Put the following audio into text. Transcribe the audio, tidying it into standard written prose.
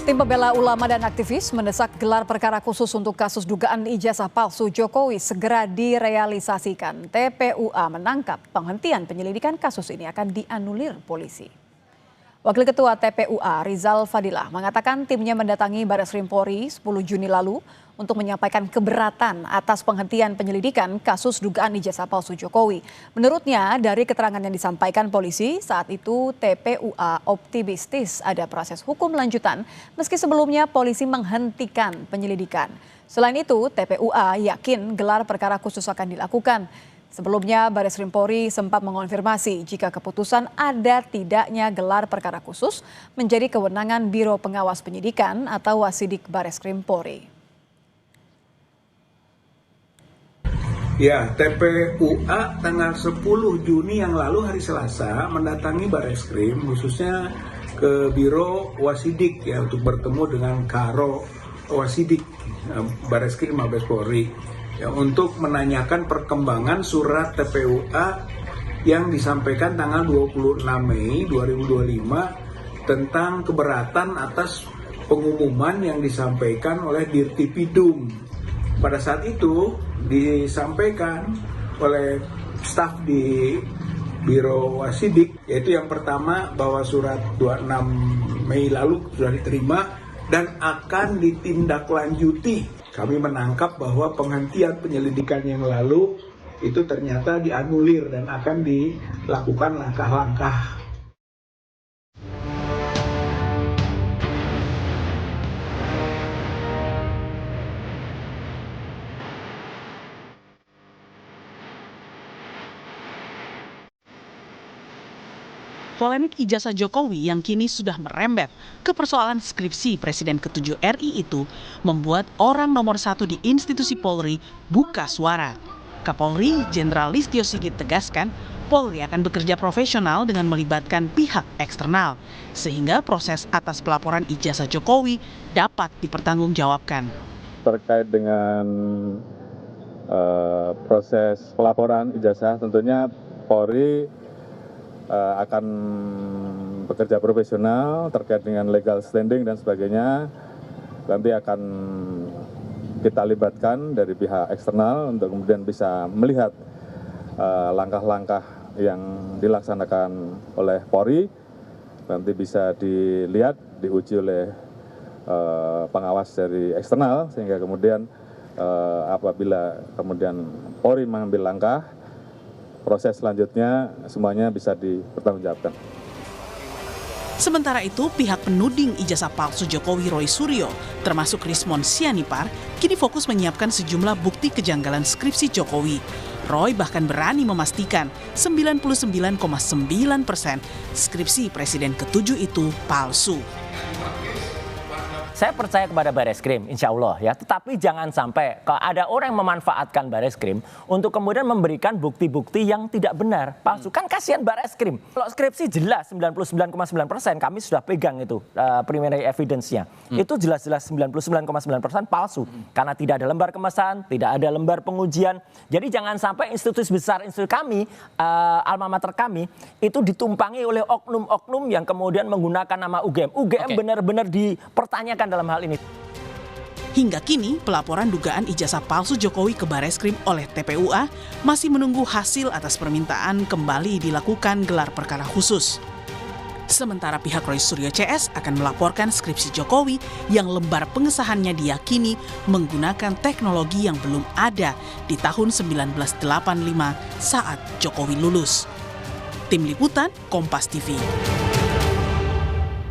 Tim pembela ulama dan aktivis mendesak gelar perkara khusus untuk kasus dugaan ijazah palsu Jokowi segera direalisasikan. TPUA menangkap penghentian penyelidikan kasus ini akan dianulir polisi. Wakil Ketua TPUA Rizal Fadilah mengatakan timnya mendatangi Bareskrim Polri 10 Juni lalu untuk menyampaikan keberatan atas penghentian penyelidikan kasus dugaan ijazah palsu Jokowi. Menurutnya dari keterangan yang disampaikan polisi saat itu TPUA optimistis ada proses hukum lanjutan meski sebelumnya polisi menghentikan penyelidikan. Selain itu TPUA yakin gelar perkara khusus akan dilakukan. Sebelumnya Bareskrim Polri sempat mengonfirmasi jika keputusan ada tidaknya gelar perkara khusus menjadi kewenangan Biro Pengawas Penyidikan atau Wasidik Bareskrim Polri. Ya, TPUA tanggal 10 Juni yang lalu hari Selasa mendatangi Bareskrim khususnya ke Biro Wasidik ya untuk bertemu dengan Karo Wasidik Bareskrim Mabes Polri. Ya, untuk menanyakan perkembangan surat TPUA yang disampaikan tanggal 26 Mei 2025 tentang keberatan atas pengumuman yang disampaikan oleh Dirtipidum. Pada saat itu disampaikan oleh staf di Biro Wasidik, yaitu yang pertama bahwa surat 26 Mei lalu sudah diterima dan akan ditindaklanjuti. Kami menangkap bahwa penghentian penyelidikan yang lalu itu ternyata dianulir dan akan dilakukan langkah-langkah. Polemik ijazah Jokowi yang kini sudah merembet ke persoalan skripsi Presiden ke-7 RI itu membuat orang nomor 1 di institusi Polri buka suara. Kapolri Jenderal Listio Sigit tegaskan, Polri akan bekerja profesional dengan melibatkan pihak eksternal, sehingga proses atas pelaporan ijazah Jokowi dapat dipertanggungjawabkan. Terkait dengan proses pelaporan ijazah, tentunya Polri akan bekerja profesional terkait dengan legal standing dan sebagainya. Nanti akan kita libatkan dari pihak eksternal untuk kemudian bisa melihat langkah-langkah yang dilaksanakan oleh Polri. Nanti bisa dilihat, diuji oleh pengawas dari eksternal, sehingga kemudian apabila kemudian Polri mengambil langkah, proses selanjutnya semuanya bisa dipertanggungjawabkan. Sementara itu, pihak penuding ijazah palsu Jokowi Roy Suryo, termasuk Rismon Sianipar, kini fokus menyiapkan sejumlah bukti kejanggalan skripsi Jokowi. Roy bahkan berani memastikan 99,9% skripsi Presiden ke-7 itu palsu. Saya percaya kepada Bareskrim, insya Allah ya. Tetapi jangan sampai kalau ada orang yang memanfaatkan Bareskrim untuk kemudian memberikan bukti-bukti yang tidak benar, palsu. Kan kasihan Bareskrim. Kalau skripsi jelas 99,9% kami sudah pegang itu primary evidence-nya. Itu jelas-jelas 99,9% palsu. Karena tidak ada lembar kemesan, tidak ada lembar pengujian. Jadi jangan sampai institusi besar institusi kami, alma mater kami, itu ditumpangi oleh oknum-oknum yang kemudian menggunakan nama UGM. UGM benar-benar dipertanyakan dalam hal ini. Hingga kini, pelaporan dugaan ijazah palsu Jokowi ke Bareskrim oleh TPUA masih menunggu hasil atas permintaan kembali dilakukan gelar perkara khusus. Sementara pihak Roy Suryo CS akan melaporkan skripsi Jokowi yang lembar pengesahannya diyakini menggunakan teknologi yang belum ada di tahun 1985 saat Jokowi lulus. Tim Liputan, Kompas TV.